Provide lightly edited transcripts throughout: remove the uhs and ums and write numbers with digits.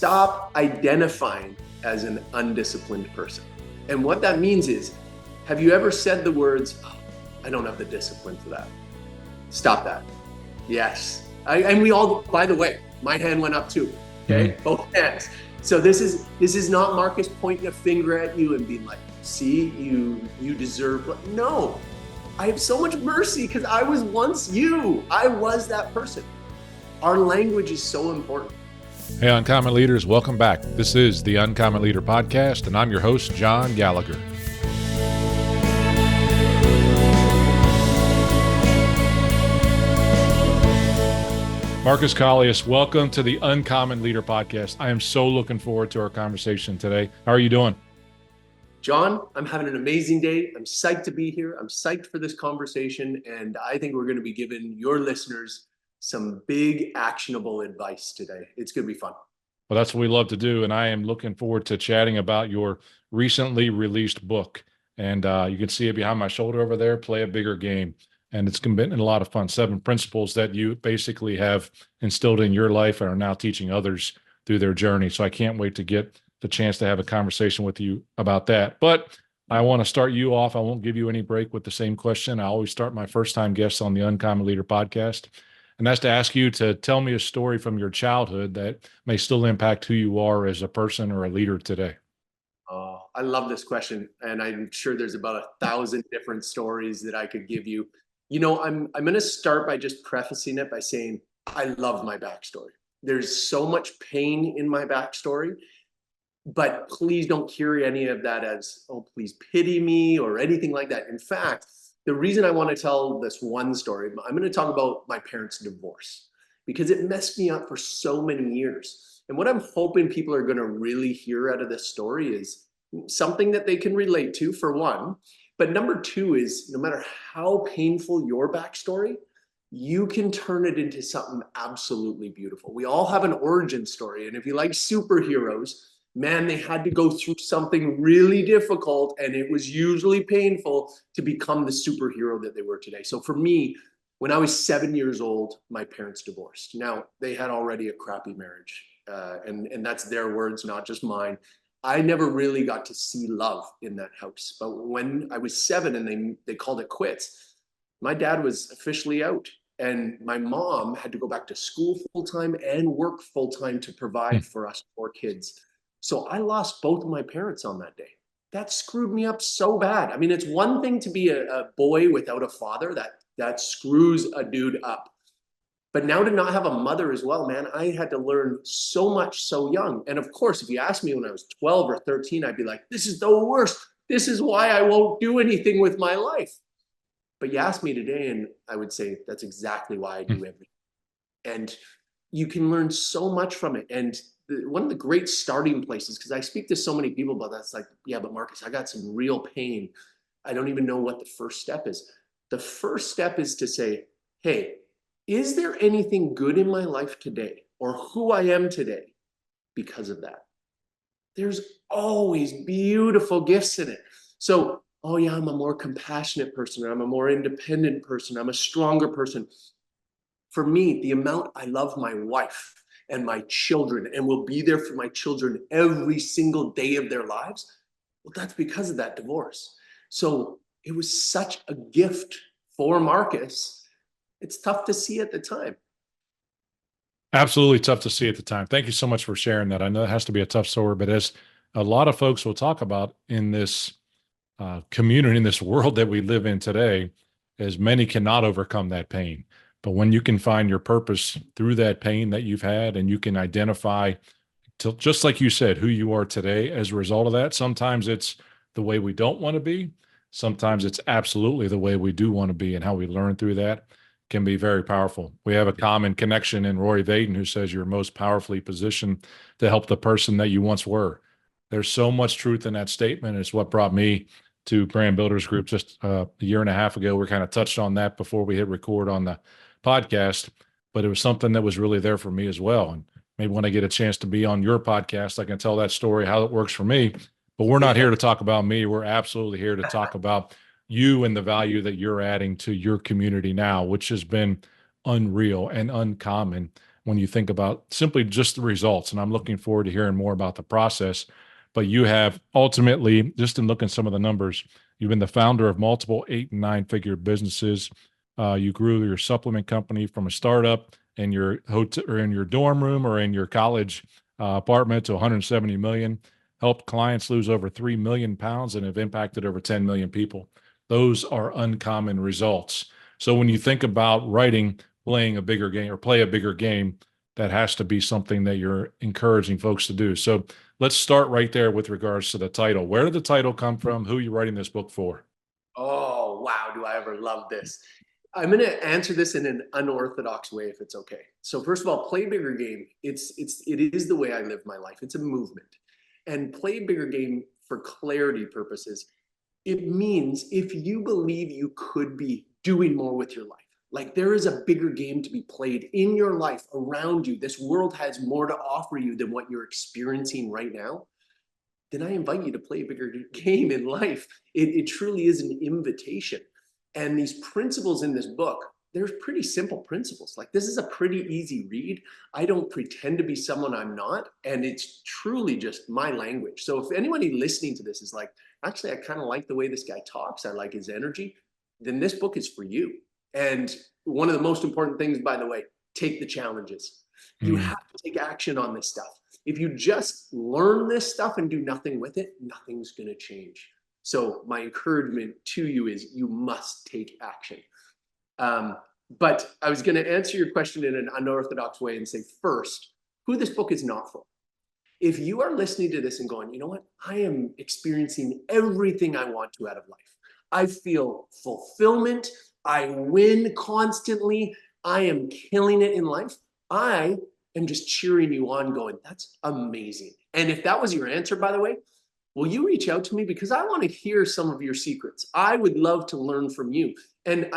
stop identifying as an undisciplined person. And what that means is, have you ever said the words, oh, I don't have the discipline for that? Stop that. Yes. And we all, by the way, my hand went up too. Okay. Both hands. So this is not Marcus pointing a finger at you and being like, see, you deserve, but no, I have so much mercy because I was once you. I was that person. Our language is so important. Hey, Uncommon Leaders, welcome back. This is the Uncommon Leader Podcast, and I'm your host, John Gallagher. Markus Kaulиus, welcome to the Uncommon Leader Podcast. I am so looking forward to our conversation today. How are you doing? John, I'm having an amazing day. I'm psyched to be here. I'm psyched for this conversation, and I think we're going to be giving your listeners some big actionable advice today. It's going to be fun. Well, that's what we love to do, and I am looking forward to chatting about your recently released book. And you can see it behind my shoulder over there, Play a Bigger Game. And it's been a lot of fun. 7 principles that you basically have instilled in your life and are now teaching others through their journey. So I can't wait to get the chance to have a conversation with you about that. But I want to start you off. I won't give you any break with the same question. I always start my first-time guests on the Uncommon Leader Podcast. And that's to ask you to tell me a story from your childhood that may still impact who you are as a person or a leader today. Oh, I love this question. And I'm sure there's about 1,000 different stories that I could give you. You know, I'm going to start by just prefacing it by saying, I love my backstory. There's so much pain in my backstory, but please don't carry any of that as, oh, please pity me or anything like that. In fact, the reason I want to tell this one story, I'm going to talk about my parents' divorce because it messed me up for so many years. And what I'm hoping people are going to really hear out of this story is something that they can relate to, for one. But number two is, no matter how painful your backstory, you can turn it into something absolutely beautiful. We all have an origin story. And if you like superheroes, man, they had to go through something really difficult, and it was usually painful to become the superhero that they were today. So for me, when I was 7 years old, my parents divorced. Now, they had already a crappy marriage, and that's their words, not just mine. I never really got to see love in that house. But when I was 7 and they called it quits, my dad was officially out. And my mom had to go back to school full-time and work full-time to provide for us 4 kids. So I lost both of my parents on that day. That screwed me up so bad. I mean, it's one thing to be a boy without a father. That screws a dude up. But now to not have a mother as well, man, I had to learn so much so young. And of course, if you asked me when I was 12 or 13, I'd be like, this is the worst. This is why I won't do anything with my life. But you ask me today, and I would say that's exactly why I do everything. And you can learn so much from it. And one of the great starting places, because I speak to so many people about that, it's like, yeah, but Marcus, I got some real pain. I don't even know what the first step is. The first step is to say, hey, is there anything good in my life today or who I am today because of that? There's always beautiful gifts in it. So, oh yeah, I'm a more compassionate person, or I'm a more independent person, I'm a stronger person. For me, the amount I love my wife and my children and will be there for my children every single day of their lives, well, that's because of that divorce. So it was such a gift for Marcus. It's tough to see at the time. Absolutely tough to see at the time. Thank you so much for sharing that. I know it has to be a tough story, but as a lot of folks will talk about in this community, in this world that we live in today, as many cannot overcome that pain. But when you can find your purpose through that pain that you've had, and you can identify, just like you said, who you are today as a result of that, sometimes it's the way we don't want to be. Sometimes it's absolutely the way we do want to be, and how we learn through that can be very powerful. We have a common connection in Roy Vaden, who says you're most powerfully positioned to help the person that you once were. There's so much truth in that statement. It's what brought me to Brand Builders Group just a year and a half ago. We kind of touched on that before we hit record on the podcast, but it was something that was really there for me as well. And maybe when I get a chance to be on your podcast, I can tell that story, how it works for me. But we're not here to talk about me. We're absolutely here to talk about you and the value that you're adding to your community now, which has been unreal and uncommon. when you think about simply just the results. And I'm looking forward to hearing more about the process. But you have ultimately, just in looking at some of the numbers, you've been the founder of multiple 8 and 9-figure businesses. You grew your supplement company from a startup in your hotel or in your dorm room or in your college apartment to 170 million. Helped clients lose over 3 million pounds and have impacted over 10 million people. Those are uncommon results. So when you think about writing, playing a bigger game or play a bigger game, that has to be something that you're encouraging folks to do. So let's start right there with regards to the title. Where did the title come from? Who are you writing this book for? Oh, wow. Do I ever love this? I'm going to answer this in an unorthodox way, if it's okay. So first of all, play bigger game. It is the way I live my life. It's a movement. And play bigger game for clarity purposes. It means if you believe you could be doing more with your life, like there is a bigger game to be played in your life around you. This world has more to offer you than what you're experiencing right now. Then I invite you to play a bigger game in life. It truly is an invitation. And these principles in this book, they're pretty simple principles. Like this is a pretty easy read. I don't pretend to be someone I'm not. And it's truly just my language. So if anybody listening to this is like, actually, I kind of like the way this guy talks, I like his energy, then this book is for you. And one of the most important things, by the way, take the challenges. You have to take action on this stuff. If you just learn this stuff and do nothing with it, nothing's going to change. So my encouragement to you is you must take action. But I was going to answer your question in an unorthodox way and say, first, who this book is not for. If you are listening to this and going, you know what, I am experiencing everything I want to out of life. I feel fulfillment. I win constantly. I am killing it in life. I am just cheering you on going, that's amazing. And if that was your answer, by the way, will you reach out to me? Because I want to hear some of your secrets. I would love to learn from you. And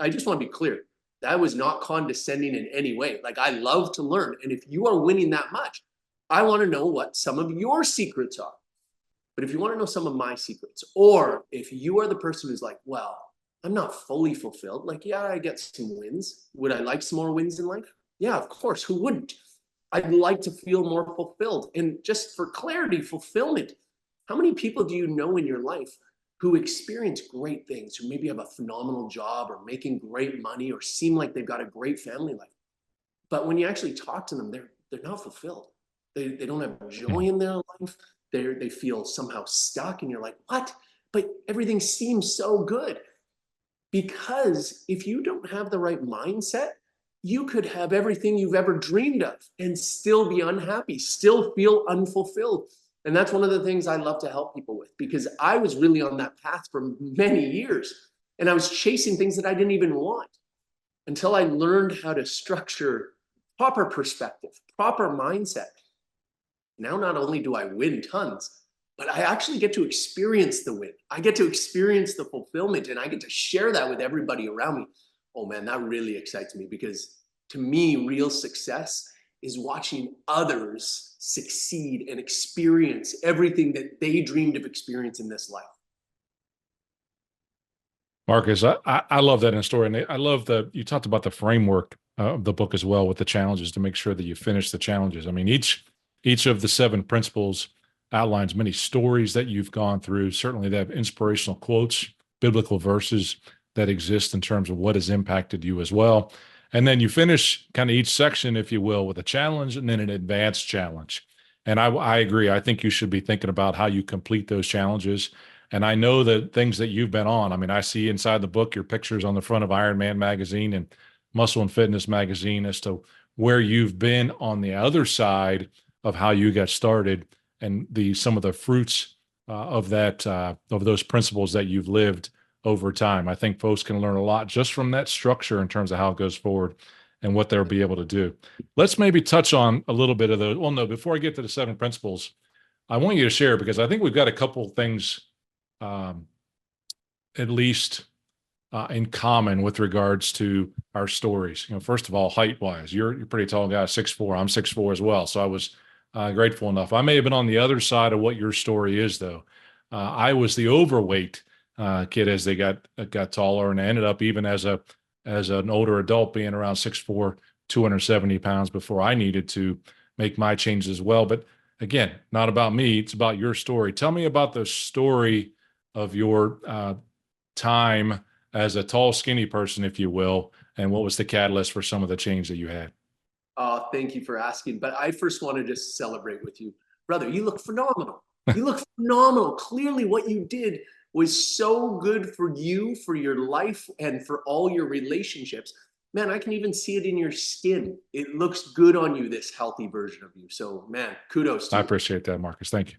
I just want to be clear. That was not condescending in any way. Like I love to learn. And if you are winning that much, I want to know what some of your secrets are. But if you want to know some of my secrets, or if you are the person who's like, well, I'm not fully fulfilled. Like, yeah, I get some wins. Would I like some more wins in life? Yeah, of course. Who wouldn't? I'd like to feel more fulfilled. And just for clarity, fulfillment. How many people do you know in your life who experience great things, who maybe have a phenomenal job or making great money or seem like they've got a great family life? But when you actually talk to them, they're not fulfilled. They don't have joy in their life. They feel somehow stuck. And you're like, what? But everything seems so good. Because if you don't have the right mindset, you could have everything you've ever dreamed of and still be unhappy, still feel unfulfilled. And that's one of the things I love to help people with, because I was really on that path for many years. And I was chasing things that I didn't even want until I learned how to structure proper perspective, proper mindset. Now, not only do I win tons, but I actually get to experience the win. I get to experience the fulfillment, and I get to share that with everybody around me. Oh man, that really excites me, because to me, real success is watching others succeed and experience everything that they dreamed of experiencing in this life. Marcus, I love that in a story. And I love that you talked about the framework of the book as well, with the challenges to make sure that you finish the challenges. I mean, each of the 7 principles outlines many stories that you've gone through. Certainly they have inspirational quotes, biblical verses that exist in terms of what has impacted you as well. And then you finish kind of each section, if you will, with a challenge and then an advanced challenge. And I agree. I think you should be thinking about how you complete those challenges. And I know the things that you've been on. I mean, I see inside the book your pictures on the front of Iron Man magazine and Muscle and Fitness magazine as to where you've been on the other side of how you got started, and some of the fruits of those principles that you've lived over time. I think folks can learn a lot just from that structure in terms of how it goes forward and what they'll be able to do. Let's maybe touch on a little bit of those. Well, no, before I get to the 7 principles, I want you to share, because I think we've got a couple things at least in common with regards to our stories. You know, first of all, height-wise, you're a pretty tall guy, 6'4". I'm 6'4" as well. So I was grateful enough. I may have been on the other side of what your story is, though. I was the overweight kid as they got taller, and I ended up, even as an older adult, being around 6'4", 270 pounds before I needed to make my changes as well. But again, not about me. It's about your story. Tell me about the story of your time as a tall, skinny person, if you will, and what was the catalyst for some of the change that you had? Thank you for asking. But I first want to just celebrate with you. Brother, you look phenomenal. You look phenomenal. Clearly, what you did was so good for you, for your life, and for all your relationships. Man, I can even see it in your skin. It looks good on you, this healthy version of you. So, man, kudos to I you. appreciate that, Marcus. Thank you.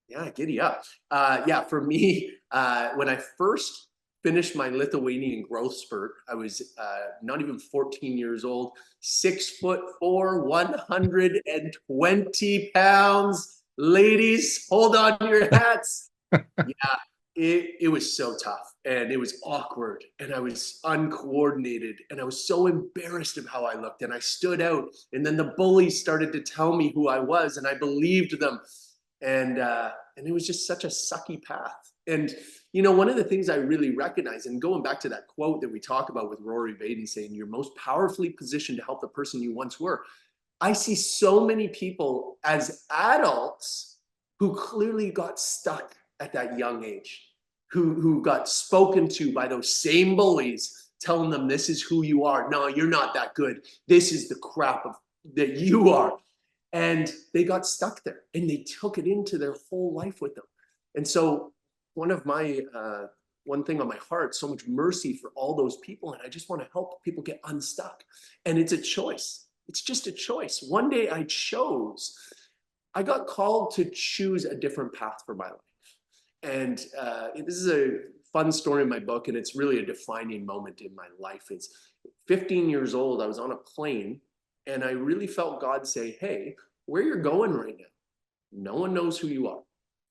Yeah, giddy up. Yeah, for me, when I first finished my Lithuanian growth spurt, I was not even 14 years old, 6'4", 120 pounds. Ladies, hold on to your hats. Yeah, it was so tough, and it was awkward, and I was uncoordinated, and I was so embarrassed of how I looked, and I stood out. And then the bullies started to tell me who I was, and I believed them. And it was just such a sucky path. And one of the things I really recognize, and going back to that quote that we talk about with Rory Vaden saying, "You're most powerfully positioned to help the person you once were." I see so many people as adults who clearly got stuck at that young age, who got spoken to by those same bullies, telling them, "This is who you are. No, you're not that good. This is the crap that you are." And they got stuck there, and they took it into their whole life with them. And so one thing on my heart, so much mercy for all those people. And I just want to help people get unstuck. And it's a choice. It's just a choice. One day I got called to choose a different path for my life. And this is a fun story in my book, and it's really a defining moment in my life. It's 15 years old. I was on a plane, and I really felt God say, "Hey, where you're going right now, no one knows who you are.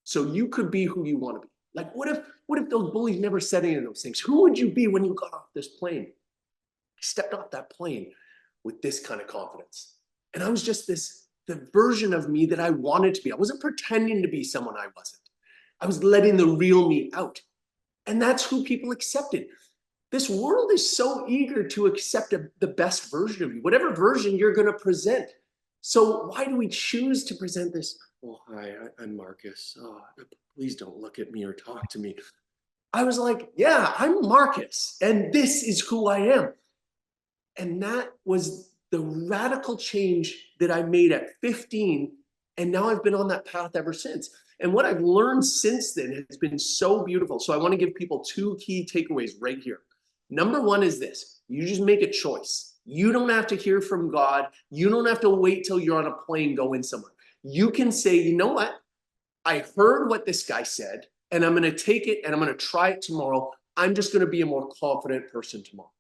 So you could be who you want to be." Like, what if those bullies never said any of those things? Who would you be when you got off this plane? I stepped off that plane with this kind of confidence. And I was just the version of me that I wanted to be. I wasn't pretending to be someone I wasn't. I was letting the real me out. And that's who people accepted. This world is so eager to accept the best version of you, whatever version you're going to present. So why do we choose to present this? "Oh, hi, I'm Marcus. Oh, please don't look at me or talk to me." I was like, "Yeah, I'm Marcus, and this is who I am." And that was the radical change that I made at 15. And now I've been on that path ever since. And what I've learned since then has been so beautiful. So I want to give people two key takeaways right here. Number one is this: you just make a choice. You don't have to hear from God. You don't have to wait till you're on a plane going somewhere. You can say, "You know what? I heard what this guy said, and I'm going to take it and I'm going to try it tomorrow. I'm just going to be a more confident person tomorrow."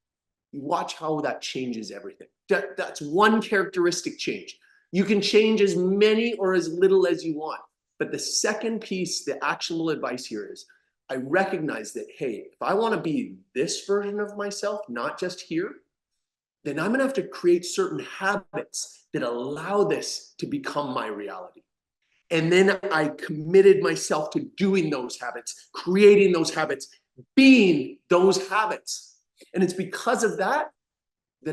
You watch how that changes everything. That's one characteristic change. You can change as many or as little as you want. But the second piece, the actionable advice here is, I recognize that, hey, if I want to be this version of myself, not just here, then I'm going to have to create certain habits that allow this to become my reality. And then I committed myself to doing those habits, creating those habits, being those habits. And it's because of that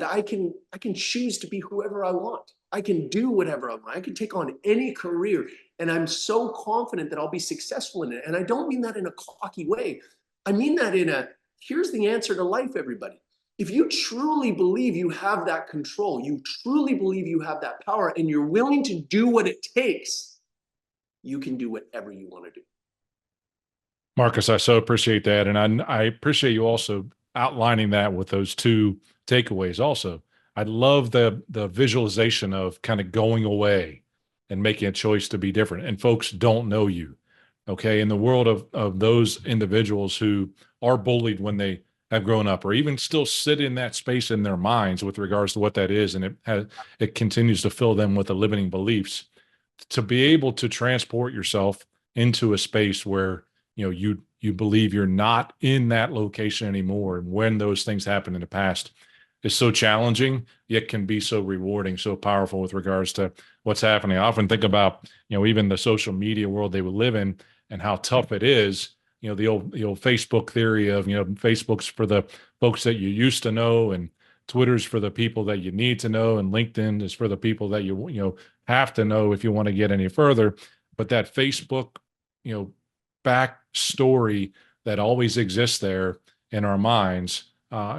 I can choose to be whoever I want. I can do whatever I want. I can take on any career, and I'm so confident that I'll be successful in it. And I don't mean that in a cocky way. I mean that here's the answer to life, everybody. If you truly believe you have that control, you truly believe you have that power, and you're willing to do what it takes, you can do whatever you want to do. Marcus, I so appreciate that. And I appreciate you also outlining that with those two takeaways also. I love the visualization of kind of going away and making a choice to be different. And folks don't know you. Okay. In the world of those individuals who are bullied when they have grown up, or even still sit in that space in their minds with regards to what that is, and it continues to fill them with the limiting beliefs, to be able to transport yourself into a space where you believe you're not in that location anymore, and when those things happen in the past, is so challenging, yet can be so rewarding, so powerful with regards to what's happening. I often think about even the social media world they would live in, and how tough it is. The old Facebook theory of Facebook's for the folks that you used to know, and Twitter's for the people that you need to know, and LinkedIn is for the people that you have to know if you want to get any further. But that Facebook, back story that always exists there in our minds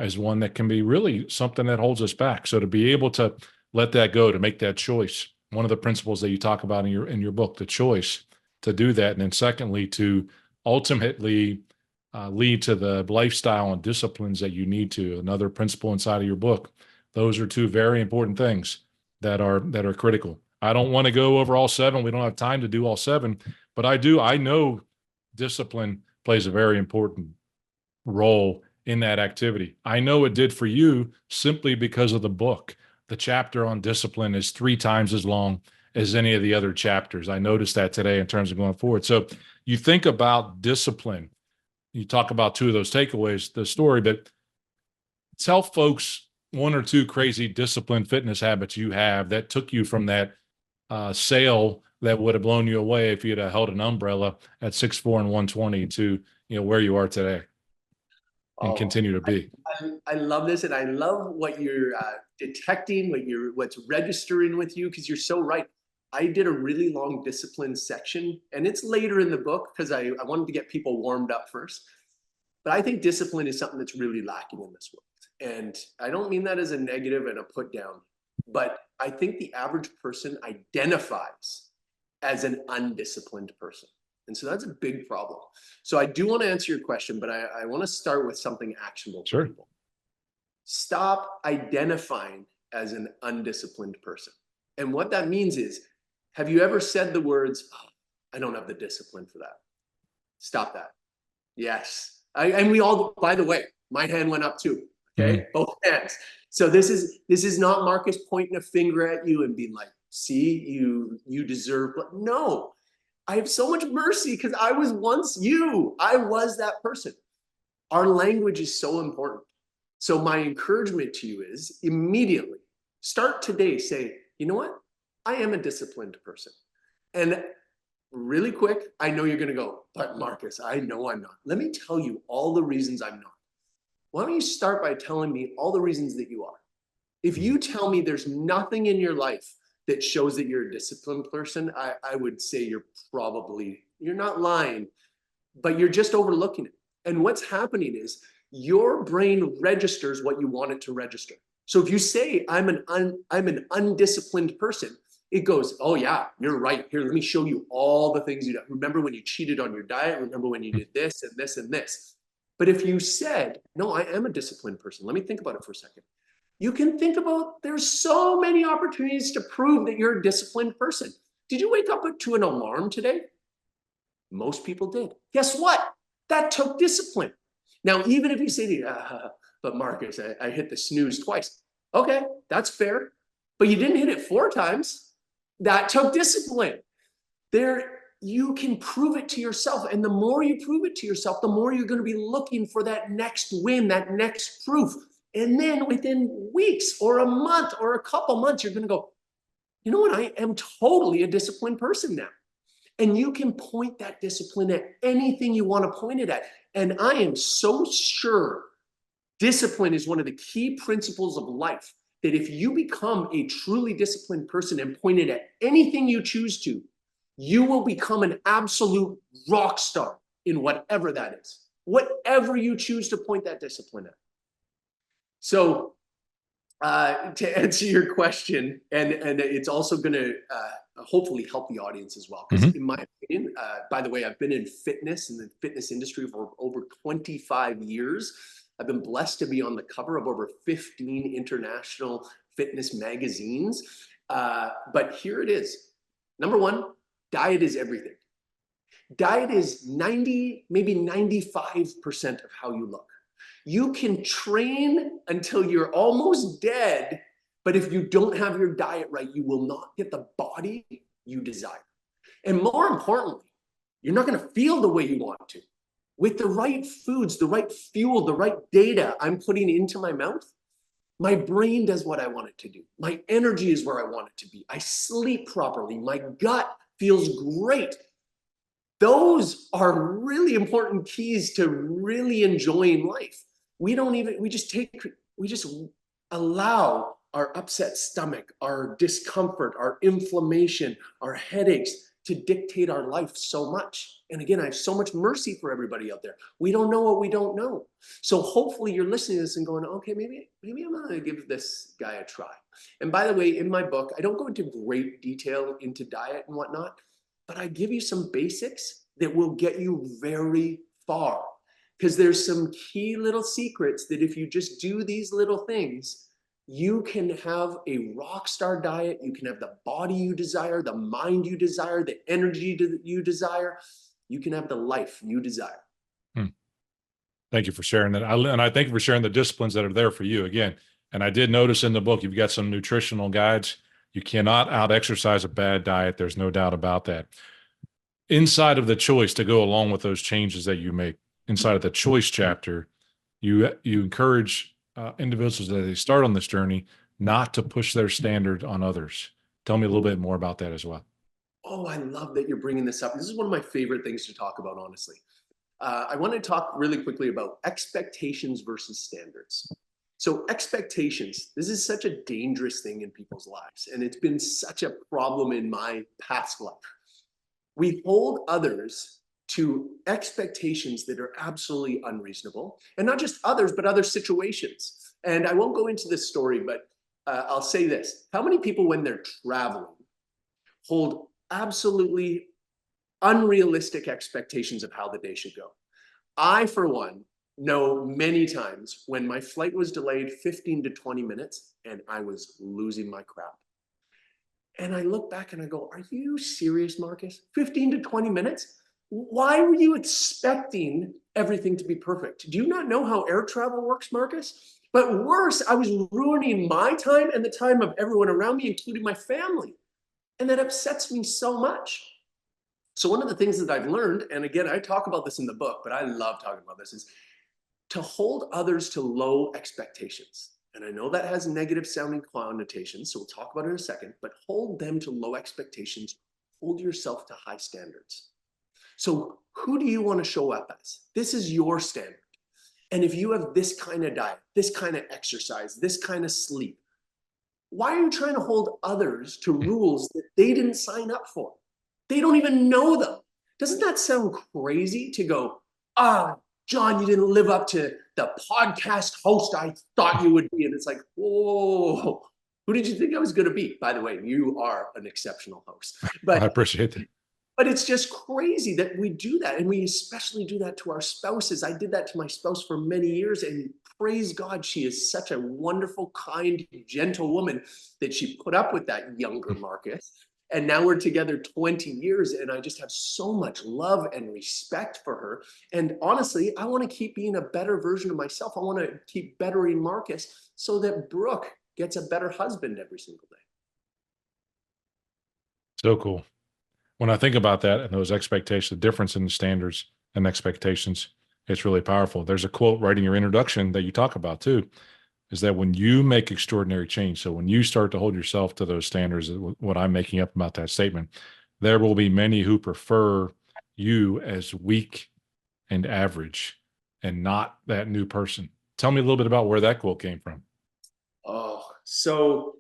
is one that can be really something that holds us back. So to be able to let that go, to make that choice, one of the principles that you talk about in your book, the choice to do that, and then secondly, to ultimately lead to the lifestyle and disciplines that you need to. Another principle inside of your book. Those are two very important things that are critical. I don't want to go over all 7. We don't have time to do all 7, but I know discipline plays a very important role in that activity. I know it did for you simply because of the book. The chapter on discipline is 3 times as long as any of the other chapters. I noticed that today in terms of going forward. So you think about discipline. You talk about 2 of those takeaways, the story, but tell folks 1 or 2 crazy discipline fitness habits you have that took you from that sale that would have blown you away if you'd have held an umbrella at 6'4" and 120 to where you are today and continue to be. I love this, and I love what you're detecting, what's registering with you, because you're so right. I did a really long discipline section, and it's later in the book because I wanted to get people warmed up first. But I think discipline is something that's really lacking in this world. And I don't mean that as a negative and a put down, but I think the average person identifies as an undisciplined person. And so that's a big problem. So I do want to answer your question, but I want to start with something actionable for people. Stop identifying as an undisciplined person. And what that means is, have you ever said the words, oh, I don't have the discipline for that? Stop that. Yes. And we all, by the way, my hand went up too. Okay. Both hands. So this is not Marcus pointing a finger at you and being like, see, you deserve, but no, I have so much mercy because I was once you. I was that person. Our language is so important. So my encouragement to you is immediately start today. Say, you know what? I am a disciplined person. And really quick, I know you're going to go, but Marcus, I know I'm not. Let me tell you all the reasons I'm not. Why don't you start by telling me all the reasons that you are? If you tell me there's nothing in your life that shows that you're a disciplined person, I would say you're not lying, but you're just overlooking it. And what's happening is your brain registers what you want it to register. So if you say, I'm an undisciplined person, it goes, oh yeah, you're right. Here, let me show you all the things you do. Remember when you cheated on your diet? Remember when you did this and this and this? But if you said, no, I am a disciplined person, let me think about it for a second. You can think about, there's so many opportunities to prove that you're a disciplined person. Did you wake up to an alarm today? Most people did. Guess what? That took discipline. Now, even if you say to you, but Marcus, I hit the snooze twice. Okay, that's fair. But you didn't hit it 4 times. That took discipline. You can prove it to yourself. And the more you prove it to yourself, the more you're going to be looking for that next win, that next proof. And then within weeks or a month or a couple months, you're going to go, you know what? I am totally a disciplined person now. And you can point that discipline at anything you want to point it at. And I am so sure discipline is one of the key principles of life, that if you become a truly disciplined person and point it at anything you choose to, you will become an absolute rock star in whatever that is, whatever you choose to point that discipline at. So to answer your question, and it's also going to hopefully help the audience as well. Because in my opinion, by the way, I've been in fitness, in the fitness industry for over 25 years. I've been blessed to be on the cover of over 15 international fitness magazines. But here it is. Number 1, diet is everything. Diet is 90, maybe 95% of how you look. You can train until you're almost dead, but if you don't have your diet right, you will not get the body you desire. And more importantly, you're not going to feel the way you want to. With the right foods, the right fuel, the right data I'm putting into my mouth, my brain does what I want it to do. My energy is where I want it to be. I sleep properly. My gut feels great. Those are really important keys to really enjoying life. We just allow our upset stomach, our discomfort, our inflammation, our headaches to dictate our life so much. And again, I have so much mercy for everybody out there. We don't know what we don't know. So hopefully you're listening to this and going, okay, maybe I'm going to give this guy a try. And by the way, in my book, I don't go into great detail into diet and whatnot, but I give you some basics that will get you very far. Because there's some key little secrets that if you just do these little things, you can have a rock star diet. You can have the body you desire, the mind you desire, the energy you desire. You can have the life you desire. Thank you for sharing that. And I thank you for sharing the disciplines that are there for you again. And I did notice in the book, you've got some nutritional guides. You cannot out exercise a bad diet. There's no doubt about that. Inside of the choice to go along with those changes that you make, inside of the choice chapter, you encourage individuals that they start on this journey not to push their standard on others. Tell me a little bit more about that as well. Oh, I love that you're bringing this up. This is one of my favorite things to talk about, honestly. I want to talk really quickly about expectations versus standards. So expectations, this is such a dangerous thing in people's lives, and it's been such a problem in my past life. We hold others to expectations that are absolutely unreasonable, and not just others, but other situations. And I won't go into this story, but I'll say this. How many people, when they're traveling, hold absolutely unrealistic expectations of how the day should go? I, for one, know many times when my flight was delayed 15 to 20 minutes and I was losing my crap. And I look back and I go, are you serious, Marcus? 15 to 20 minutes? Why were you expecting everything to be perfect? Do you not know how air travel works, Marcus? But worse, I was ruining my time and the time of everyone around me, including my family. And that upsets me so much. So one of the things that I've learned, and again, I talk about this in the book, but I love talking about this, is to hold others to low expectations. And I know that has negative sounding connotations, so we'll talk about it in a second, but hold them to low expectations. Hold yourself to high standards. So who do you want to show up as? This is your standard. And if you have this kind of diet, this kind of exercise, this kind of sleep, why are you trying to hold others to rules that they didn't sign up for? They don't even know them. Doesn't that sound crazy to go, John, you didn't live up to the podcast host I thought you would be. And it's like, whoa, who did you think I was going to be? By the way, you are an exceptional host. But I appreciate that. But it's just crazy that we do that. And we especially do that to our spouses. I did that to my spouse for many years. And praise God, she is such a wonderful, kind, gentle woman that she put up with that younger Marcus. And now we're together 20 years. And I just have so much love and respect for her. And honestly, I want to keep being a better version of myself. I want to keep bettering Marcus so that Brooke gets a better husband every single day. So cool. When I think about that and those expectations, the difference in the standards and expectations, it's really powerful. There's a quote right in your introduction that you talk about too, is that when you make extraordinary change, so when you start to hold yourself to those standards, what I'm making up about that statement, there will be many who prefer you as weak and average and not that new person. Tell me a little bit about where that quote came from. Oh, so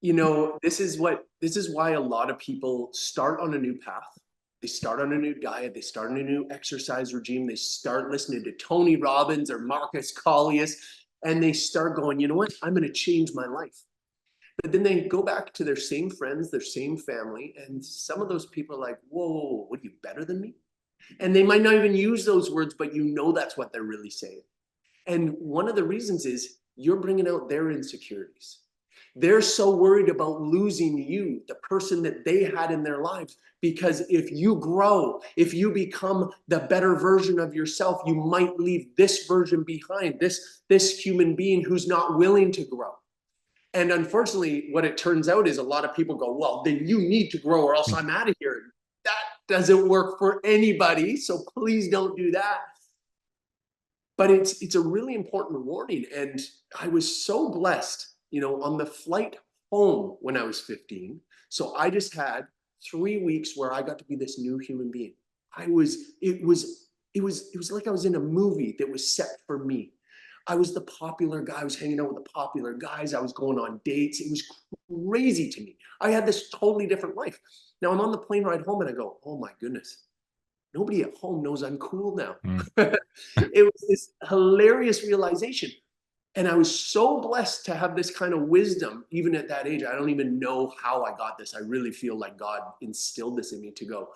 this is why a lot of people start on a new path. They start on a new diet. They start on a new exercise regime. They start listening to Tony Robbins or Markus Kaulius, and they start going, you know what? I'm going to change my life. But then they go back to their same friends, their same family, and some of those people are like, whoa, what are you, better than me? And they might not even use those words, but that's what they're really saying. And one of the reasons is you're bringing out their insecurities. They're so worried about losing you, the person that they had in their lives, because if you grow, if you become the better version of yourself, you might leave this version behind, this human being who's not willing to grow. And unfortunately, what it turns out is a lot of people go, well, then you need to grow or else I'm out of here. That doesn't work for anybody. So please don't do that. But it's a really important warning. And I was so blessed, on the flight home when I was 15. So I just had 3 weeks where I got to be this new human being. It was like I was in a movie that was set for me. I was the popular guy. I was hanging out with the popular guys. I was going on dates. It was crazy to me. I had this totally different life. Now I'm on the plane ride home and I go, oh my goodness, nobody at home knows I'm cool now. It was this hilarious realization. And I was so blessed to have this kind of wisdom, even at that age. I don't even know how I got this. I really feel like God instilled this in me to go,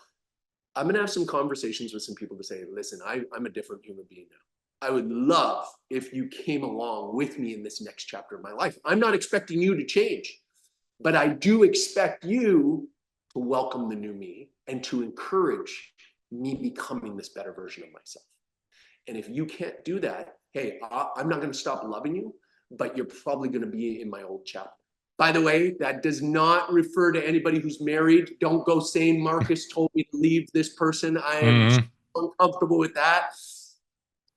I'm going to have some conversations with some people to say, listen, I'm a different human being now. I would love if you came along with me in this next chapter of my life. I'm not expecting you to change, but I do expect you to welcome the new me and to encourage me becoming this better version of myself. And if you can't do that, hey, I'm not going to stop loving you, but you're probably going to be in my old chapter. By the way, that does not refer to anybody who's married. Don't go saying Marcus told me to leave this person. I am uncomfortable with that.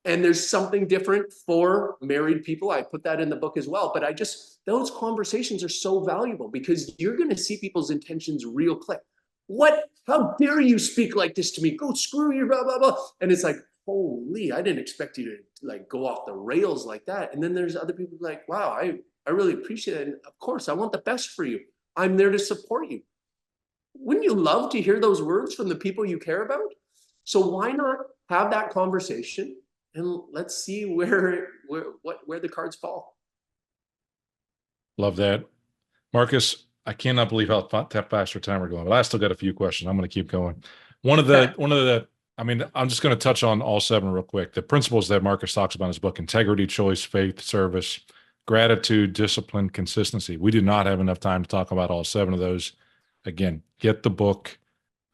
And there's something different for married people. I put that in the book as well. But those conversations are so valuable because you're going to see people's intentions real quick. What? How dare you speak like this to me? Go screw you, blah, blah, blah. And it's like, holy, I didn't expect you to like go off the rails like that. And then there's other people like, wow, I really appreciate it. And of course, I want the best for you. I'm there to support you. Wouldn't you love to hear those words from the people you care about? So why not have that conversation and let's see where the cards fall. Love that. Marcus, I cannot believe how fast your time we're going, but I still got a few questions. I'm going to keep going. I mean, I'm just going to touch on all 7 real quick. The principles that Marcus talks about in his book: integrity, choice, faith, service, gratitude, discipline, consistency. We do not have enough time to talk about all 7 of those. Again, get the book.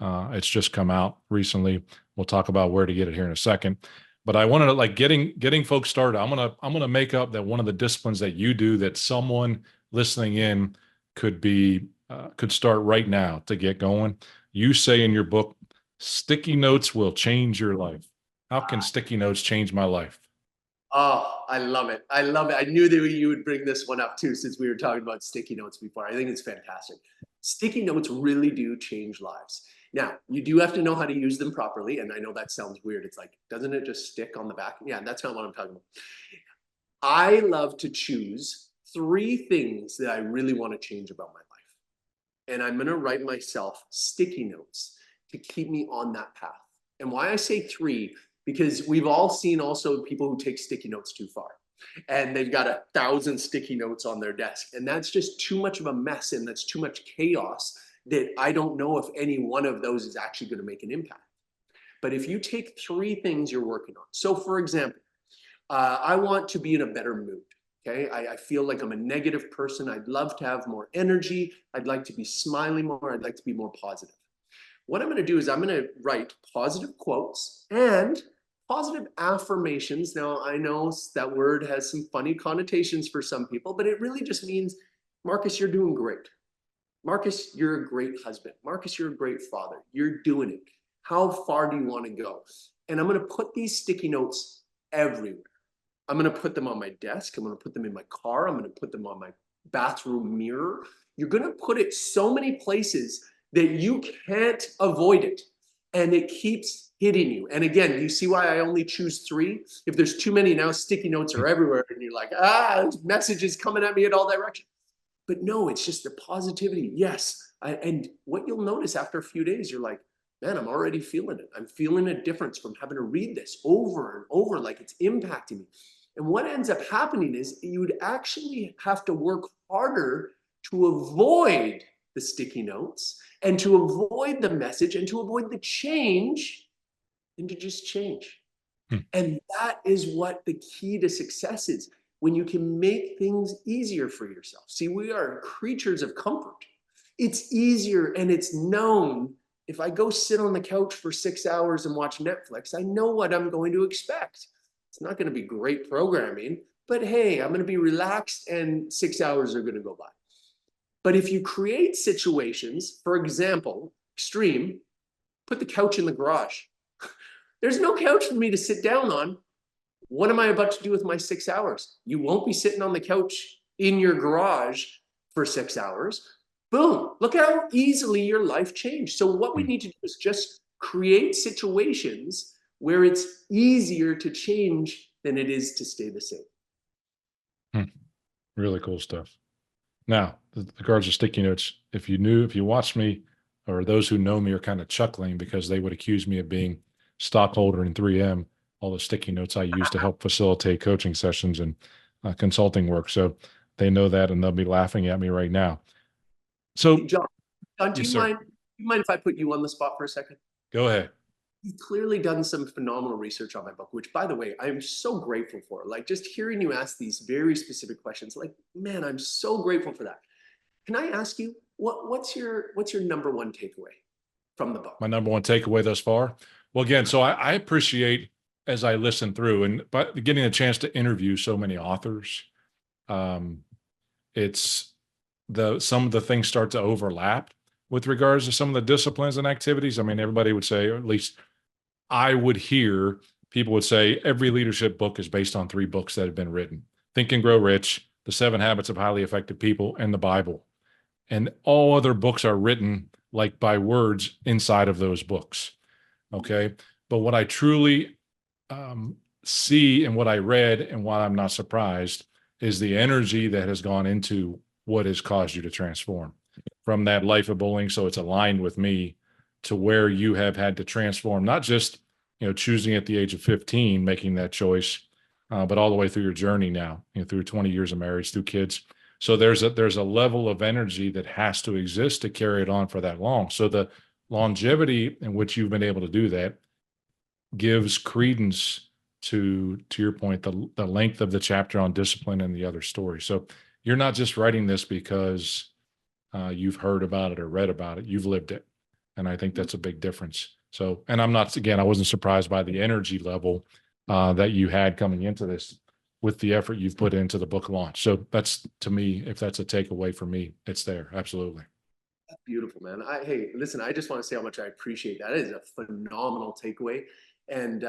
It's just come out recently. We'll talk about where to get it here in a second. But I wanted to like getting folks started. I'm gonna make up that one of the disciplines that you do that someone listening in could start right now to get going. You say in your book, sticky notes will change your life. How can sticky notes change my life? Oh, I love it. I love it. I knew that you would bring this one up too, since we were talking about sticky notes before. I think it's fantastic. Sticky notes really do change lives. Now, you do have to know how to use them properly. And I know that sounds weird. It's like, doesn't it just stick on the back? Yeah, that's not what I'm talking about. I love to choose 3 things that I really want to change about my life. And I'm going to write myself sticky notes to keep me on that path. And why I say 3, because we've all seen also people who take sticky notes too far. And they've got 1,000 sticky notes on their desk. And that's just too much of a mess. And that's too much chaos that I don't know if any one of those is actually going to make an impact. But if you take 3 things you're working on. So for example, I want to be in a better mood. Okay, I feel like I'm a negative person. I'd love to have more energy. I'd like to be smiling more. I'd like to be more positive. What I'm going to do is I'm going to write positive quotes and positive affirmations. Now, I know that word has some funny connotations for some people, but it really just means, Marcus, you're doing great. Marcus, you're a great husband. Marcus, you're a great father. You're doing it. How far do you want to go? And I'm going to put these sticky notes everywhere. I'm going to put them on my desk. I'm going to put them in my car. I'm going to put them on my bathroom mirror. You're going to put it so many places that you can't avoid it. And it keeps hitting you. And again, you see why I only choose 3? If there's too many now, sticky notes are everywhere. And you're like, messages coming at me in all directions. But no, it's just the positivity. Yes. And what you'll notice after a few days, you're like, man, I'm already feeling it. I'm feeling a difference from having to read this over and over, like it's impacting me. And what ends up happening is you would actually have to work harder to avoid the sticky notes and to avoid the message and to avoid the change and to just change. And that is what the key to success is, when you can make things easier for yourself. See, we are creatures of comfort. It's easier and it's known. If I go sit on the couch for 6 hours and watch Netflix, I know what I'm going to expect. It's not going to be great programming, but hey, I'm going to be relaxed and 6 hours are going to go by. But if you create situations, for example, extreme, put the couch in the garage. There's no couch for me to sit down on. What am I about to do with my 6 hours? You won't be sitting on the couch in your garage for 6 hours. Boom, look how easily your life changed. So what we need to do is just create situations where it's easier to change than it is to stay the same. Hmm. Really cool stuff. Now, the regards to sticky notes, if you watched me, or those who know me are kind of chuckling because they would accuse me of being stockholder in 3M, all the sticky notes I use to help facilitate coaching sessions and consulting work. So they know that, and they'll be laughing at me right now. So, John, do yes, you sir. mind if I put you on the spot for a second? Go ahead. You've clearly done some phenomenal research on my book, which, by the way, I'm so grateful for. Like, just hearing you ask these very specific questions, like, man, I'm so grateful for that. Can I ask you what's your number one takeaway from the book? My number one takeaway thus far. Well, again, so I appreciate as I listen through and but getting a chance to interview so many authors. Um, it's some of the things start to overlap with regards to some of the disciplines and activities. I mean, everybody would say, or at least I would hear people would say every leadership book is based on 3 books that have been written: Think and Grow Rich, The 7 Habits of Highly Effective People, and the Bible. And all other books are written like by words inside of those books. Okay. But what I truly see and what I read and why I'm not surprised is the energy that has gone into what has caused you to transform from that life of bullying. So it's aligned with me to where you have had to transform, not just, choosing at the age of 15, making that choice, but all the way through your journey now, through 20 years of marriage, through kids. So there's a level of energy that has to exist to carry it on for that long. So the longevity in which you've been able to do that gives credence to your point, the length of the chapter on discipline and the other story. So you're not just writing this because you've heard about it or read about it, you've lived it. And I think that's a big difference. So, and I wasn't surprised by the energy level that you had coming into this with the effort you've put into the book launch. So that's, to me, if that's a takeaway for me, it's there. Absolutely. Beautiful, man. Hey, listen, I just want to say how much I appreciate that. It is a phenomenal takeaway. And,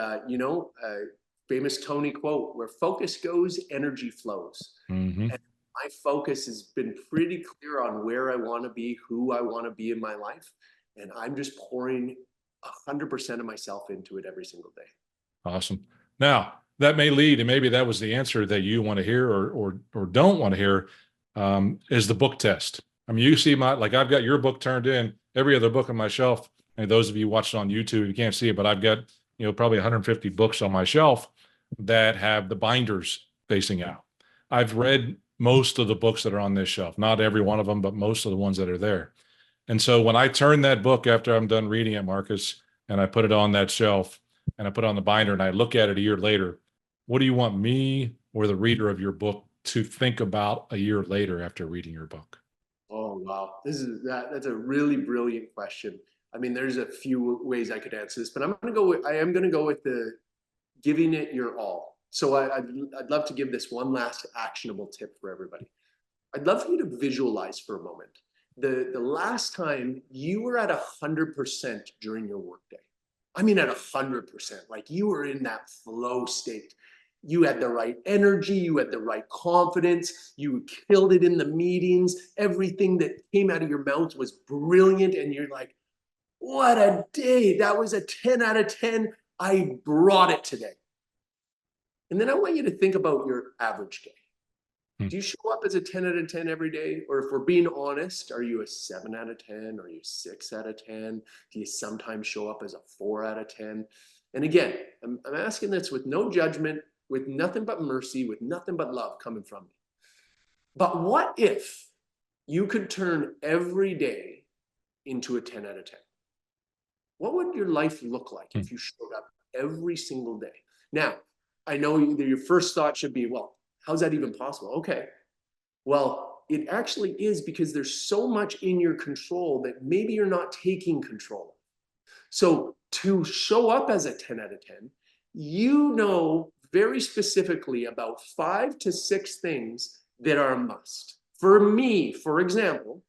famous Tony quote, where focus goes, energy flows. Mm-hmm. And my focus has been pretty clear on where I want to be, who I want to be in my life. And I'm just pouring 100% of myself into it every single day. Awesome. Now, that may lead, and maybe that was the answer that you want to hear or don't want to hear, is the book test. I mean, you see I've got your book turned in, every other book on my shelf. And those of you watching on YouTube, you can't see it, but I've got, probably 150 books on my shelf that have the binders facing out. I've read most of the books that are on this shelf, not every one of them, but most of the ones that are there. And so when I turn that book after I'm done reading it, Marcus, and I put it on that shelf and I put it on the binder and I look at it a year later, what do you want me or the reader of your book to think about a year later after reading your book? Oh, wow. That's a really brilliant question. I mean, there's a few ways I could answer this, but I am going to go with the giving it your all. So I'd love to give this one last actionable tip for everybody. I'd love for you to visualize for a moment the last time you were at 100% during your workday. I mean, at 100%, like you were in that flow state. You had the right energy, you had the right confidence, you killed it in the meetings. Everything that came out of your mouth was brilliant. And you're like, what a day. That was a 10 out of 10. I brought it today. And then I want you to think about your average day. Do you show up as a 10 out of 10 every day? Or if we're being honest, are you a 7 out of 10? Are you 6 out of 10? Do you sometimes show up as a 4 out of 10? And again, I'm asking this with no judgment, with nothing but mercy, with nothing but love coming from me. But what if you could turn every day into a 10 out of 10? What would your life look like if you showed up every single day? Now, I know your first thought should be, well, how's that even possible? Okay. Well, it actually is, because there's so much in your control that maybe you're not taking control. So to show up as a 10 out of 10, you know very specifically about 5 to 6 things that are a must. For me, for example,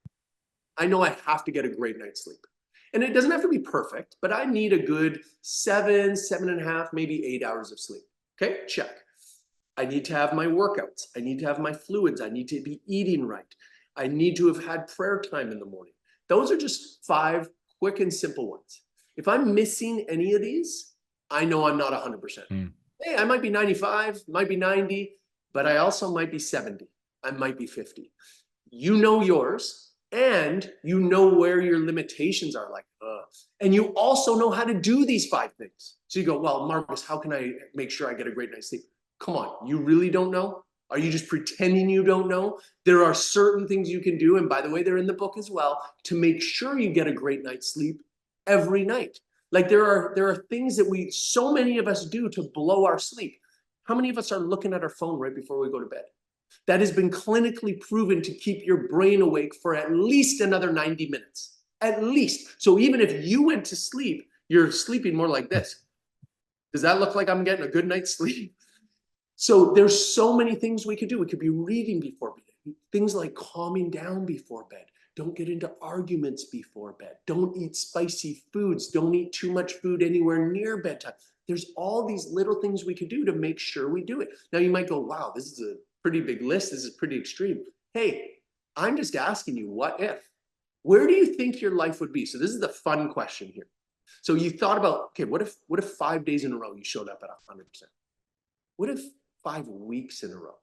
I know I have to get a great night's sleep. And it doesn't have to be perfect, but I need a good 7, 7.5, maybe 8 hours of sleep. Okay, check. I need to have my workouts. I need to have my fluids. I need to be eating right. I need to have had prayer time in the morning. Those are just 5 quick and simple ones. If I'm missing any of these, I know I'm not 100%. Hey, I might be 95, might be 90. but I also might be 70. I might be 50. You know yours, and you know where your limitations are, like, and you also know how to do these 5 things. So you go, well, Marcus, how can I make sure I get a great night's sleep? Come on, you really don't know? Are you just pretending you don't know? There are certain things you can do, and by the way, they're in the book as well, to make sure you get a great night's sleep every night. Like there are things that so many of us do to blow our sleep. How many of us are looking at our phone right before we go to bed? That has been clinically proven to keep your brain awake for at least another 90 minutes. At least. So even if you went to sleep, you're sleeping more like this. Does that look like I'm getting a good night's sleep? So there's so many things we could do. We could be reading before bed. Things like calming down before bed. Don't get into arguments before bed. Don't eat spicy foods. Don't eat too much food anywhere near bedtime. There's all these little things we could do to make sure we do it. Now you might go, wow, this is a pretty big list. This is pretty extreme. Hey, I'm just asking you, what if? Where do you think your life would be? So this is the fun question here. So you thought about, okay, what if 5 days in a row you showed up at 100%? What if 5 weeks in a row?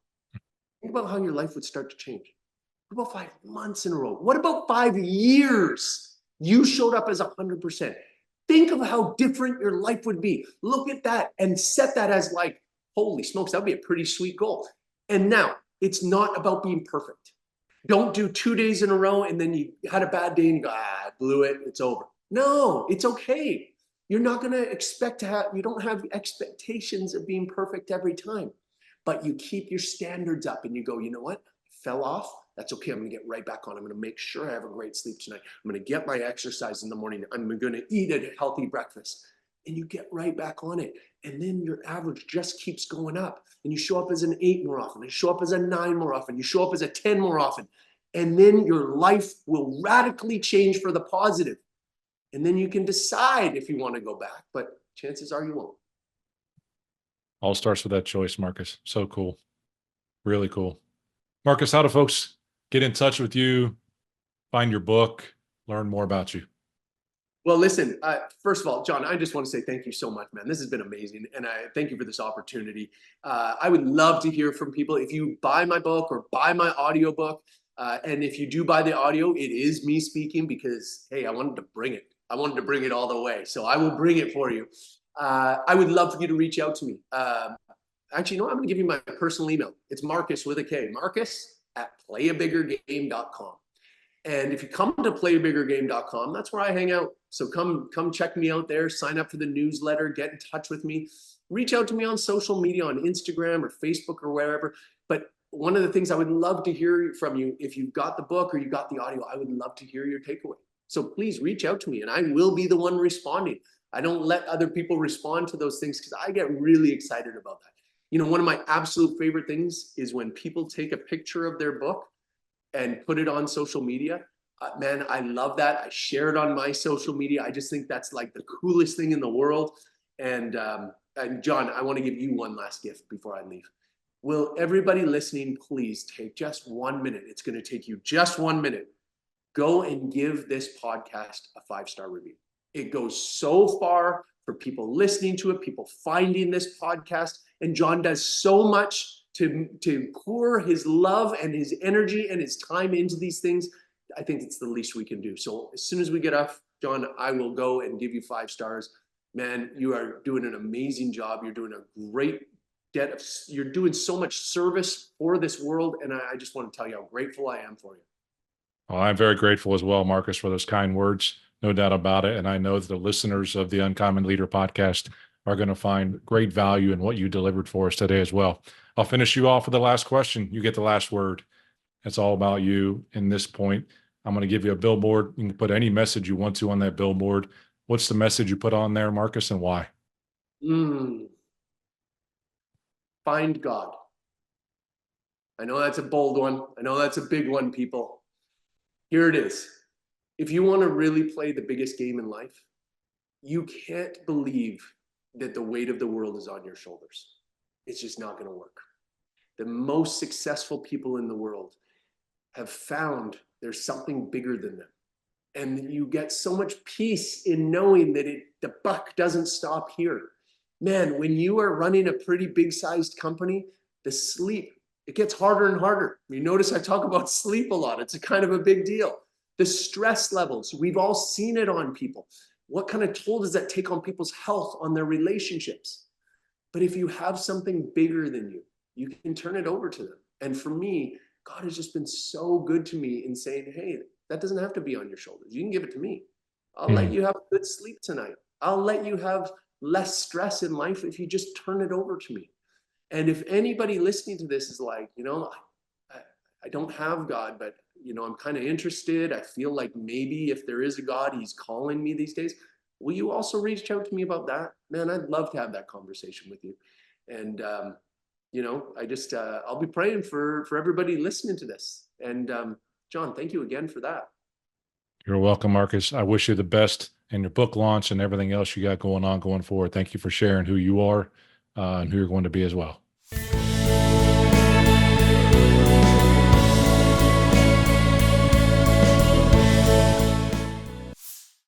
Think about how your life would start to change. What about 5 months in a row? What about 5 years you showed up as 100%? Think of how different your life would be. Look at that and set that as like, holy smokes, that would be a pretty sweet goal. And now, it's not about being perfect. Don't do 2 days in a row and then you had a bad day and you go, I blew it, it's over. No, it's okay. You're not going to expect to have, you don't have expectations of being perfect every time, but you keep your standards up and you go, you know what? Fell off. That's okay. I'm going to get right back on. I'm going to make sure I have a great sleep tonight. I'm going to get my exercise in the morning. I'm going to eat a healthy breakfast. And you get right back on it. And then your average just keeps going up. And you show up as an 8 more often. You show up as a 9 more often. You show up as a 10 more often. And then your life will radically change for the positive. And then you can decide if you want to go back. But chances are you won't. All starts with that choice, Marcus. So cool. Really cool. Marcus, how do folks get in touch with you, find your book, learn more about you? Well, listen, first of all, John, I just want to say thank you so much, man. This has been amazing. And I thank you for this opportunity. I would love to hear from people. If you buy my book or buy my audiobook, and if you do buy the audio, it is me speaking because, hey, I wanted to bring it. I wanted to bring it all the way. So I will bring it for you. I would love for you to reach out to me. Actually, no, I'm going to give you my personal email. It's Marcus with a K, marcus@playabiggergame.com. And if you come to playabiggergame.com, that's where I hang out. So come check me out there, sign up for the newsletter, get in touch with me, reach out to me on social media, on Instagram or Facebook or wherever. But one of the things I would love to hear from you, if you've got the book or you got the audio, I would love to hear your takeaway. So please reach out to me and I will be the one responding. I don't let other people respond to those things because I get really excited about that. You know, one of my absolute favorite things is when people take a picture of their book and put it on social media. Man, I love that. I share it on my social media. I just think that's like the coolest thing in the world. And John, I want to give you one last gift before I leave. Will everybody listening please take just 1 minute? It's going to take you just 1 minute. Go and give this podcast a 5-star review. It goes so far for people listening to it, people finding this podcast. And John does so much to pour his love and his energy and his time into these things. I think it's the least we can do. So as soon as we get off, John, I will go and give you 5 stars. Man, you are doing an amazing job. You're doing a great you're doing so much service for this world. And I just want to tell you how grateful I am for you. Well, I'm very grateful as well, Marcus, for those kind words. No doubt about it. And I know that the listeners of the Uncommon Leader podcast are going to find great value in what you delivered for us today as well. I'll finish you off with the last question. You get the last word. It's all about you. In this point, I'm going to give you a billboard. You can put any message you want to on that billboard. What's the message you put on there, Marcus, and why? Find God. I know that's a bold one. I know that's a big one, people. Here it is. If you want to really play the biggest game in life, you can't believe that the weight of the world is on your shoulders. It's just not going to work. The most successful people in the world have found there's something bigger than them. And you get so much peace in knowing that the buck doesn't stop here. Man, when you are running a pretty big-sized company, the sleep It gets harder and harder. You notice I talk about sleep a lot. It's a kind of a big deal. The stress levels, we've all seen it on people. What kind of toll does that take on people's health, on their relationships? But if you have something bigger than you, you can turn it over to them. And for me, God has just been so good to me in saying, hey, that doesn't have to be on your shoulders. You can give it to me. I'll let you have a good sleep tonight. I'll let you have less stress in life if you just turn it over to me. And if anybody listening to this is like, I don't have God, but I'm kind of interested. I feel like maybe if there is a God, he's calling me these days. Will you also reach out to me about that? Man, I'd love to have that conversation with you. And, I'll be praying for everybody listening to this. And John, thank you again for that. You're welcome, Marcus. I wish you the best in your book launch and everything else you got going on going forward. Thank you for sharing who you are and who you're going to be as well.